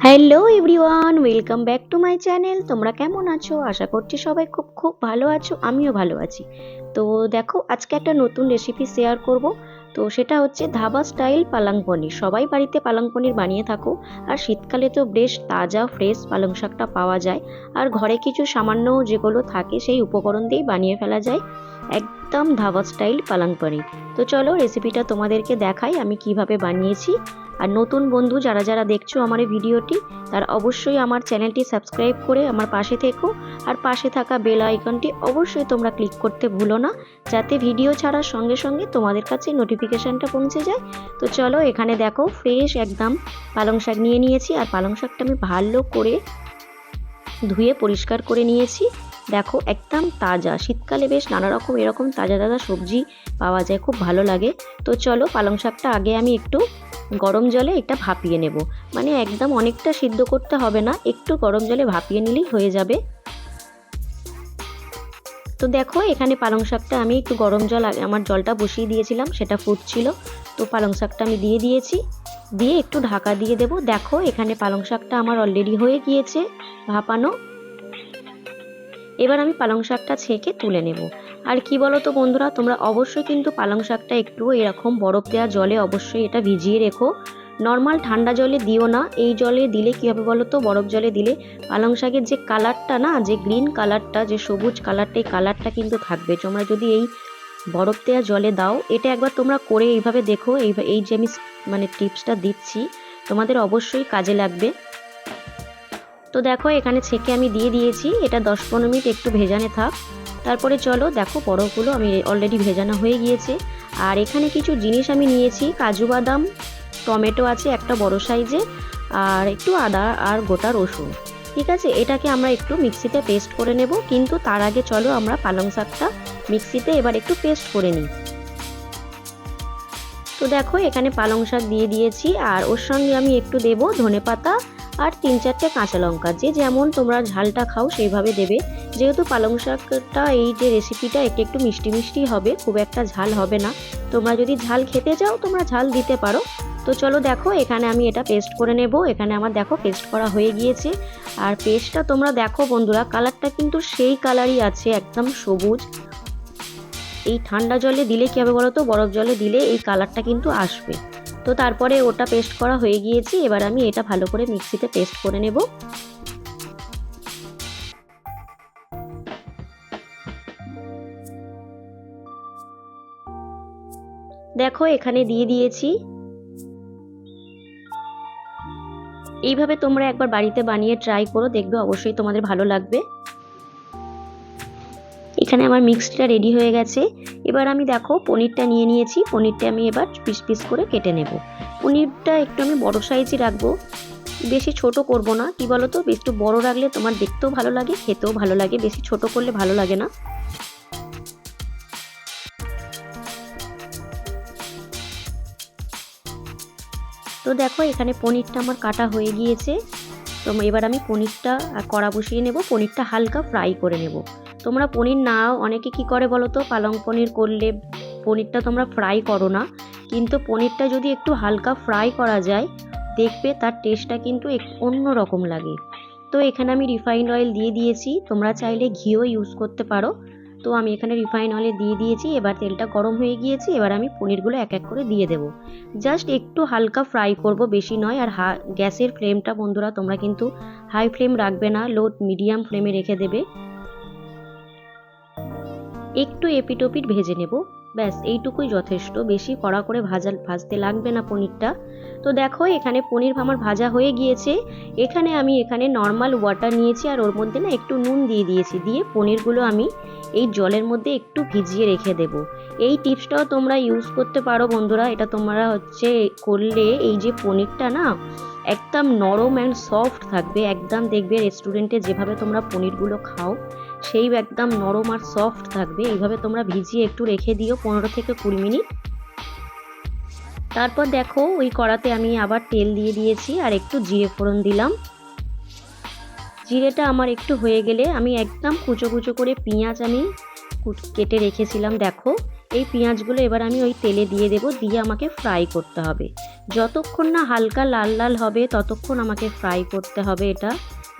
Hello everyone, welcome back to my channel. তোমরা কেমন আছো? আশা করছি সবাই খুব খুব ভালো আছো, আমিও ভালো আছি। তো দেখো, আজকে একটা নতুন রেসিপি শেয়ার করব। তো সেটা হচ্ছে ধাবা স্টাইল পালং পনির। সবাই বাড়িতে পালং পনির বানিয়ে থাকো, আর শীতকালে তো বেশ তাজা ফ্রেশ পালং শাকটা পাওয়া যায়, আর ঘরে কিছু সামান্য যেগুলো থাকে সেই উপকরণ দিয়েই বানিয়ে ফেলা যায় একদম ধাবা স্টাইল পালং পনির। তো চলো রেসিপিটা তোমাদেরকে দেখাই আমি কিভাবে বানিয়েছি। আর নতুন বন্ধু যারা যারা দেখছো আমার এই ভিডিওটি, তারা অবশ্যই আমার চ্যানেলটি সাবস্ক্রাইব করে আমার পাশে থেকো, আর পাশে থাকা বেল আইকনটি অবশ্যই তোমরা ক্লিক করতে ভুলো না, যাতে ভিডিও ছাড়ার সঙ্গে সঙ্গে তোমাদের কাছে নোটিফিকেশানটা পৌঁছে যায়। তো চলো, এখানে দেখো ফ্রেশ একদম পালং শাক নিয়ে নিয়েছি, আর পালং শাকটা আমি ভালো করে ধুয়ে পরিষ্কার করে নিয়েছি। দেখো একদম তাজা, শীতকালে বেশ নানা রকম এরকম তাজা তাজা সবজি পাওয়া যায়, খুব ভালো লাগে। তো চলো, পালং শাকটা আগে আমি একটু গরম জলে এটা ভাপিয়ে নেব। মানে একদম অনেকটা সিদ্ধ করতে হবে না, একটু গরম জলে ভাপিয়ে নিলেই হয়ে যাবে। তো দেখো, এখানে পালং শাকটা আমি একটু গরম জল আমার জলটা বসিয়ে দিয়েছিলাম, সেটা ফুটছিল। তো পালং শাকটা আমি দিয়ে দিয়েছি, দিয়ে একটু ঢাকা দিয়ে দেব। দেখো এখানে পালং শাকটা আমার অলরেডি হয়ে গিয়েছে ভাপানো। এবার আমি পালং শাকটা ছেঁকে তুলে নেব। আর কি বলো তো বন্ধুরা, তোমরা অবশ্যই কিন্তু পালং শাকটা একটু এরকম বরফ দেওয়া জলে অবশ্যই এটা ভিজিয়ে রেখো। নর্মাল ঠান্ডা জলে দিও না, এই জলে দিলে কী হবে বলো তো, বরফ জলে দিলে পালং শাকের যে কালারটা না, যে গ্রিন কালারটা, যে সবুজ কালারটা, এই কালারটা কিন্তু থাকবে। তোমরা যদি এই বরফ দেওয়া জলে দাও, এটা একবার তোমরা করে এইভাবে দেখো। এই যে আমি মানে টিপসটা দিচ্ছি, তোমাদের অবশ্যই কাজে লাগবে। তো দেখো এখানে ছেঁকে আমি দিয়ে দিয়েছি, এটা 10-15 মিনিট একটু ভেজানো থাক। তারপরে চলো, দেখো বরফগুলো আমি অলরেডি ভেজানো হয়ে গিয়েছে। আর এখানে কিছু জিনিস আমি নিয়েছি, কাজু বাদাম, টমেটো আছে একটা বড় সাইজে, আর একটু আদা আর গোটা রসুন। ঠিক আছে, এটাকে আমরা একটু মিক্সিতে পেস্ট করে নেব, কিন্তু তার আগে চলো আমরা পালং শাকটা মিক্সিতে এবার একটু পেস্ট করে নিই। তো দেখো এখানে পালং শাক দিয়ে দিয়েছি, আর ওর সঙ্গে আমি একটু দেব ধনেপাতা আর 3-4টে কাঁচা লঙ্কা। যে যেমন তোমরা ঝালটা খাও সেইভাবে দেবে। যেহেতু পালং শাকটা এই যে রেসিপিটা একটু একটু মিষ্টি মিষ্টি হবে, খুব একটা ঝাল হবে না। তোমরা যদি ঝাল খেতে চাও তোমরা ঝাল দিতে পারো। তো চলো দেখো, এখানে আমি এটা পেস্ট করে নেব। এখানে আমার দেখো পেস্ট করা হয়ে গিয়েছে। আর পেস্টটা তোমরা দেখো বন্ধুরা, কালারটা কিন্তু সেই কালারই আছে, একদম সবুজ। এই ঠান্ডা জলে দিলে কী হবে বলো তো, বরফ জলে দিলে এই কালারটা কিন্তু আসবে। তো তারপরে ওটা পেস্ট করা হয়ে গিয়েছে, এবার আমি এটা ভালো করে মিক্সিতে পেস্ট করে নেব। দেখো এখানে দিয়ে দিয়েছি। এইভাবে তোমরা একবার বাড়িতে বানিয়ে ট্রাই করো, দেখবে অবশ্যই তোমাদের ভালো লাগবে। এখানে আমার মিক্সডটা রেডি হয়ে গেছে। এবার আমি দেখো পনিরটা নিয়ে নিয়েছি, পনিরটা আমি এবার পিস পিস করে কেটে নেব। পনিরটা একটু আমি বড় সাইজই রাখবো, বেশি ছোট করব না। কি বলো তো, একটু বড় রাখলে তোমার দেখতেও ভালো লাগে, খেতেও ভালো লাগে, বেশি ছোট করলে ভালো লাগে না। তো দেখো এখানে পনিরটা আমার কাটা হয়ে গিয়েছে। তো এবার আমি পনিরটা কড়া বসিয়ে নেব, পনিরটা হালকা ফ্রাই করে নেব। তোমরা পনির নাও, অনেকে কি করে বলো তো, পালং পনির করলে পনিরটা তোমরা ফ্রাই করো না, কিন্তু পনিরটা যদি একটু হালকা ফ্রাই করা যায়, দেখবে তার টেস্টটা কিন্তু অন্য রকম লাগে। তো এখানে আমি রিফাইন্ড অয়েল দিয়ে দিয়েছি, তোমরা চাইলে ঘিও ইউজ করতে পারো। তো আমি এখানে রিফাইন্ড অয়েল দিয়ে দিয়েছি। এবার তেলটা গরম হয়ে গিয়েছে, এবার আমি পনিরগুলো এক এক করে দিয়ে দেবো। জাস্ট একটু হালকা ফ্রাই করব, বেশি নয়। আর গ্যাসের ফ্লেমটা বন্ধুরা তোমরা কিন্তু হাই ফ্লেম রাখবে না, লো মিডিয়াম ফ্লেমে রেখে দেবে। একটু এপিট ওপিট ভেজে নেব, ব্যাস এইটুকুই যথেষ্ট, বেশি কড়া করে ভাজতে লাগবে না পনিরটা। তো দেখো এখানে পনির আমার ভাজা হয়ে গিয়েছে। এখানে নর্মাল ওয়াটার নিয়েছি, আর ওর মধ্যে না একটু নুন দিয়ে দিয়েছি, দিয়ে পনিরগুলো আমি এই জলের মধ্যে একটু ভিজিয়ে রেখে দেব। এই টিপসটাও তোমরা ইউজ করতে পারো বন্ধুরা, এটা তোমরা করলে এই যে পনিরটা না একদম নরম অ্যান্ড সফট থাকবে, একদম দেখবে রেস্টুরেন্টে যেভাবে তোমরা পনিরগুলো খাও সেই একদম নরম আর সফট থাকবে। এইভাবে তোমরা ভিজিয়ে একটু রেখে দিও 15 থেকে 20 মিনিট। তারপর দেখো ওই কড়াতে আমি আবার তেল দিয়ে দিয়েছি, আর একটু জিরে ফোড়ন দিলাম। জিরেটা আমার একটু হয়ে গেলে আমি একদম কুচো কুচো করে পেঁয়াজ আমি কেটে রেখেছিলাম, দেখো এই পেঁয়াজগুলো এবার আমি ওই তেলে দিয়ে দেব, দিয়ে আমাকে ফ্রাই করতে হবে। যতক্ষণ না হালকা লাল লাল হবে ততক্ষণ আমাকে ফ্রাই করতে হবে, এটা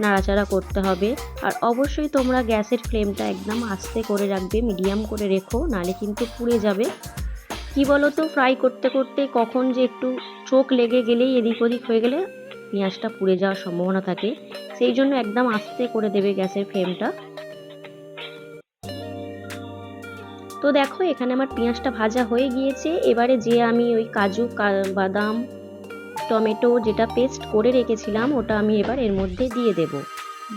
নাড়াচাড়া করতে হবে। আর অবশ্যই তোমরা গ্যাসের ফ্লেমটা একদম আস্তে করে রাখবে, মিডিয়াম করে রেখো, নাহলে কিন্তু পুড়ে যাবে। কি বলো তো, ফ্রাই করতে করতে কখন যে একটু চোখ লেগে গেলেই এদিক ওদিক হয়ে গেলে পেঁয়াজটা পুড়ে যাওয়ার সম্ভাবনা থাকে, সেই জন্য একদম আস্তে করে দেবে গ্যাসের ফ্লেমটা। তো দেখো এখানে আমার পেঁয়াজটা ভাজা হয়ে গিয়েছে। এবারে যে আমি ওই কাজু বাদাম টমেটো যেটা পেস্ট করে রেখেছিলাম ওটা আমি এবার এর মধ্যে দিয়ে দেব।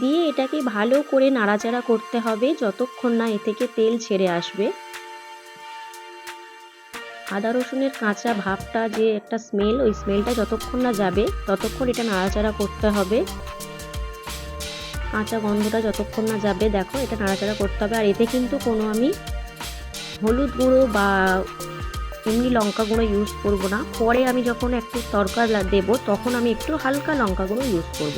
দিয়ে এটাকে ভালো করে নাড়াচাড়া করতে হবে যতক্ষণ না এ থেকে তেল ছেড়ে আসবে। আদা রসুনের কাঁচা ভাবটা যে একটা স্মেল, ওই স্মেলটা যতক্ষণ না যাবে ততক্ষণ এটা নাড়াচাড়া করতে হবে। কাঁচা গন্ধটা যতক্ষণ না যাবে দেখো এটা নাড়াচাড়া করতে হবে। আর এতে কিন্তু কোনো আমি হলুদ গুঁড়ো বা এমনি লঙ্কা গুঁড়ো ইউজ করব না। পরে আমি যখন একটু তড়কা দেব তখন আমি একটু হালকা লঙ্কা গুঁড়ো ইউজ করব।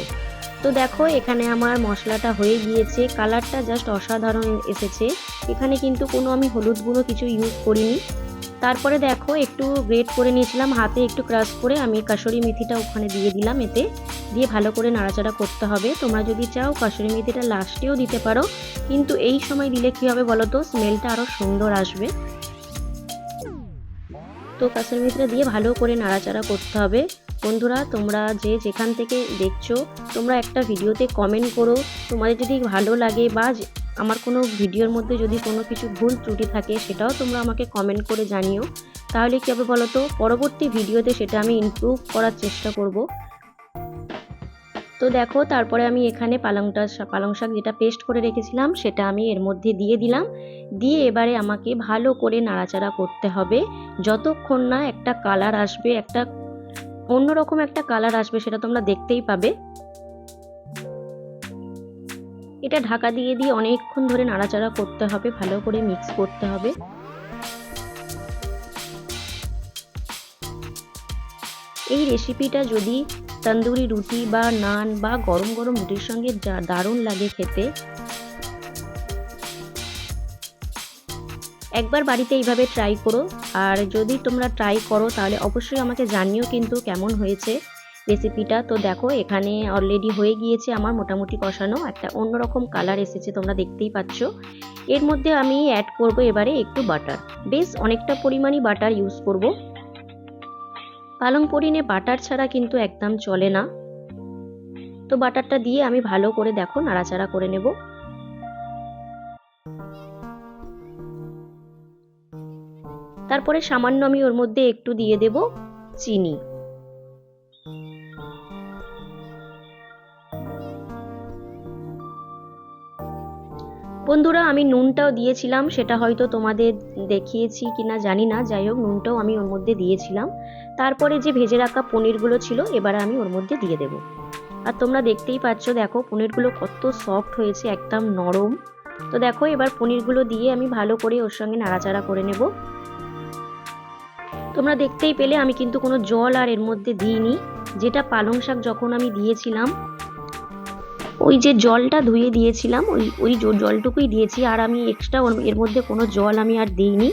তো দেখো এখানে আমার মশলাটা হয়ে গিয়েছে, কালারটা জাস্ট অসাধারণ এসেছে। এখানে কিন্তু কোনো আমি হলুদ গুঁড়ো কিছু ইউজ করিনি। তারপরে দেখো একটু গ্রেট করে নিয়েছিলাম হাতে, একটু ক্রাশ করে আমি কাসুরি মেথিটা ওখানে দিয়ে দিলাম, এতে দিয়ে ভালো করে নাড়াচাড়া করতে হবে। তোমরা যদি চাও কাসুরি মেথিটা লাস্টেও দিতে পারো, কিন্তু এই সময় দিলে কি হবে বলো তো, স্মেলটা আরো সুন্দর আসবে। তো কাসুরি মেথিটা দিয়ে ভালো করে নাড়াচাড়া করতে হবে। বন্ধুরা তোমরা যে যেখান থেকে দেখছো তোমরা একটা ভিডিওতে কমেন্ট করো, তোমাদের যদি ভালো লাগে বা আমার কোনো ভিডিওর মধ্যে যদি কোনো কিছু ভুল ত্রুটি থাকে সেটাও তোমরা আমাকে কমেন্ট করে জানিও। তাহলে কী হবে বলো তো, পরবর্তী ভিডিওতে সেটা আমি ইমপ্রুভ করার চেষ্টা করব। তো দেখো তারপরে আমি এখানে পালং শাক যেটা পেস্ট করে রেখেছিলাম সেটা আমি এর মধ্যে দিয়ে দিলাম। দিয়ে এবারে আমাকে ভালো করে নাড়াচাড়া করতে হবে যতক্ষণ না একটা কালার আসবে, একটা অন্যরকম একটা কালার আসবে, সেটা তোমরা দেখতেই পাবে। এটা ঢাকা দিয়ে দিয়ে অনেকক্ষণ ধরে নাড়াচাড়া করতে হবে, ভালো করে মিক্স করতে হবে। এই রেসিপিটা যদি তন্দুরি রুটি বা নান বা গরম গরম রুটির সঙ্গে দারুণ লাগে খেতে। একবার বাড়িতে এইভাবে ট্রাই করো, আর যদি তোমরা ট্রাই করো তাহলে অবশ্যই আমাকে জানিও কিন্তু কেমন হয়েছে রেসিপিটা। তো দেখো এখানে অলরেডি হয়ে গিয়েছে আমার মোটামুটি কষানো, একটা অন্যরকম কালার এসেছে তোমরা দেখতেই পাচ্ছ। এর মধ্যে আমি অ্যাড করব এবারে একটু বাটার, বেশ অনেকটা পরিমাণই বাটার ইউজ করব। পালং পনিরে বাটার ছাড়া কিন্তু একদম চলে না। তো বাটারটা দিয়ে আমি ভালো করে দেখো নাড়াচাড়া করে নেব। তারপরে সামান্য আমি ওর মধ্যে একটু দিয়ে দেব চিনি। বন্ধুরা আমি নুনটাও দিয়েছিলাম, সেটা হয়তো তোমাদের দেখিয়েছি কিনা জানি না, যাই হোক নুনটাও আমি ওর মধ্যে দিয়েছিলাম। তারপরে যে ভেজে রাখা পনিরগুলো ছিল এবারে আমি ওর মধ্যে দিয়ে দেব। আর তোমরা দেখতেই পাচ্ছ দেখো পনিরগুলো কত সফট হয়েছে, একদম নরম। তো দেখো এবার পনিরগুলো দিয়ে আমি ভালো করে ওর সঙ্গে নাড়াচাড়া করে নেব। তোমরা দেখতেই পেলে আমি কিন্তু কোনো জল আর এর মধ্যে দিইনি। যেটা পালং শাক যখন আমি দিয়েছিলাম ওই যে জলটা ধুয়ে দিয়েছিলাম ওই জলটুকুই দিয়েছি, আর আমি এক্সট্রা এর মধ্যে কোনো জল আমি আর দিইনি।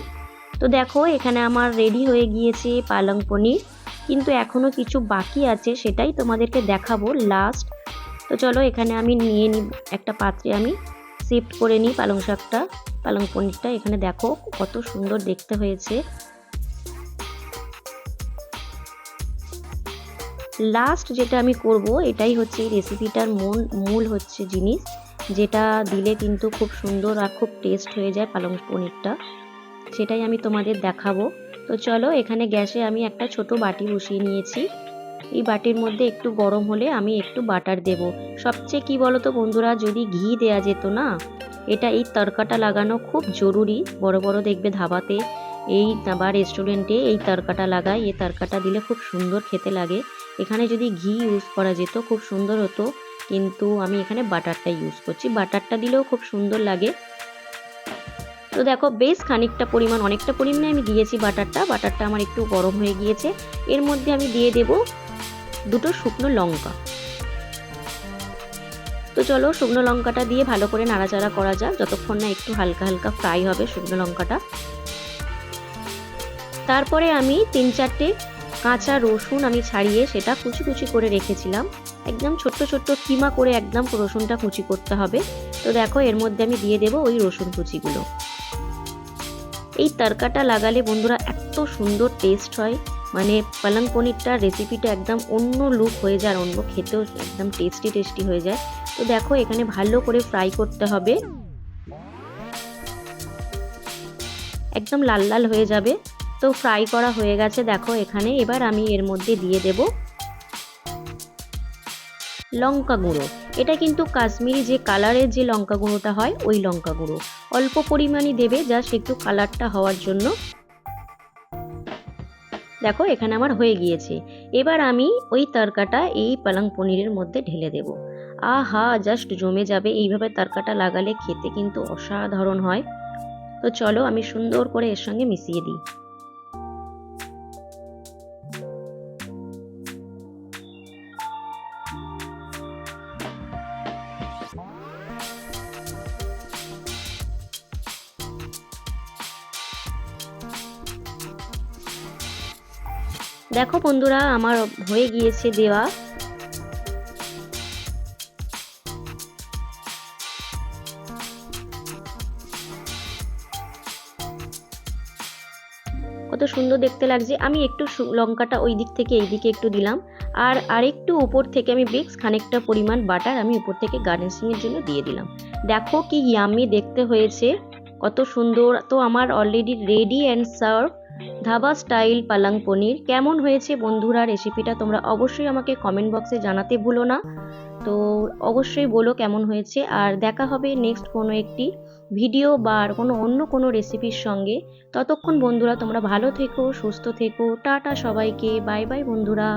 তো দেখো এখানে আমার রেডি হয়ে গিয়েছে পালং পনির, কিন্তু এখনো কিছু বাকি আছে সেটাই তোমাদেরকে দেখাবো লাস্ট। তো চলো এখানে আমি নিয়ে নিই একটা পাত্রে, আমি শিফট করে নিই পালং পনিরটা। এখানে দেখো কত সুন্দর দেখতে হয়েছে। লাস্ট যেটা আমি করব এটাই হচ্ছে এই রেসিপিটার মূল হচ্ছে জিনিস, যেটা দিলে কিন্তু খুব সুন্দর আর খুব টেস্ট হয়ে যায় পালং পনিরটা, সেটাই আমি তোমাদের দেখাবো। তো চলো এখানে গ্যাসে আমি একটা ছোট বাটি বসিয়ে নিয়েছি। এই বাটির মধ্যে একটু গরম হলে আমি একটু বাটার দেব। সবচেয়ে কি বলো তো বন্ধুরা, যদি ঘি দেয়া যেত না, এই তড়কাটা লাগানো খুব জরুরি। বড় বড় দেখবে ধাবাতে বা রেস্টুরেন্টে এই তড়কাটা লাগায়, এই তড়কাটা দিলে খুব সুন্দর খেতে লাগে। এখানে যদি ঘি ইউজ করা যেত খুব সুন্দর হতো, কিন্তু আমি এখানে বাটারটা ইউজ করছি, বাটারটা দিলেও খুব সুন্দর লাগে। তো দেখো বেশ খানিকটা পরিমাণ, অনেকটা পরিমাণে আমি দিয়েছি বাটারটা আমার একটু গরম হয়ে গিয়েছে। এর মধ্যে আমি দিয়ে দেব দুটো শুকনো লঙ্কা। তো চলো শুকনো লঙ্কাটা দিয়ে ভালো করে নাড়াচাড়া করা যাক যতক্ষণ না একটু হালকা হালকা ফ্রাই হবে শুকনো লঙ্কাটা। তারপরে আমি 3-4টে কাঁচা রসুন আমি ছাড়িয়ে সেটা কুচি কুচি করে রেখেছিলাম। একদম ছোট্ট ছোট্ট কিমা করে একদম রসুনটা কুচি করতে হবে। তো দেখো এর মধ্যে আমি দিয়ে দেবো ওই রসুন কুচিগুলো। এই তরকাটা লাগালে বন্ধুরা এত সুন্দর টেস্ট হয়, মানে পালং পনিরটার রেসিপিটা একদম অন্য লুক হয়ে যায়, অন্য খেতেও একদম টেস্টি হয়ে যায়। তো দেখো এখানে ভালো করে ফ্রাই করতে হবে, একদম লাল লাল হয়ে যাবে। তো ফ্রাই করা হয়ে গেছে দেখো এখানে। এবার আমি এর মধ্যে দিয়ে দেব লঙ্কা গুঁড়ো। এটা কিন্তু কাশ্মীরি যে কালারের যে লঙ্কা গুঁড়োটা হয় ওই লঙ্কা গুঁড়ো, অল্প পরিমাণই দেবে, জাস্ট একটু কালারটা হওয়ার জন্য। দেখো এখানে আমার হয়ে গিয়েছে। এবার আমি ওই তরকাটা এই পালং পনিরের মধ্যে ঢেলে দেব। আহা, জাস্ট জমে যাবে। এইভাবে তরকাটা লাগালে খেতে কিন্তু অসাধারণ হয়। তো চলো আমি সুন্দর করে এর সঙ্গে মিশিয়ে দিই। দেখো বন্ধুরা আমার হয়ে গিয়েছে দেওয়া। কত সুন্দর দেখতে লাগছে। আমি একটু লঙ্কাটা ওই দিক থেকে এই দিকে একটু দিলাম, আর আরেকটু উপর থেকে আমি বেশ খানিকটা পরিমাণ বাটার আমি উপর থেকে গার্নিশিং এর জন্য দিয়ে দিলাম। দেখো কি ইয়াম্মি দেখতে হয়েছে, কত সুন্দর। তো আমার already ready and serve dhaba style পালং পনির। কেমন হয়েছে বন্ধুরা রেসিপিটা তোমরা অবশ্যই আমাকে কমেন্ট বক্সে জানাতে ভুলো না। তো অবশ্যই বলো কেমন হয়েছে। আর দেখা হবে নেক্সট কোনো একটি ভিডিও বা অন্য কোনো রেসিপির সঙ্গে। ততক্ষণ বন্ধুরা তোমরা ভালো থেকো, সুস্থ থেকো। টাটা সবাইকে, বাই বাই বন্ধুরা।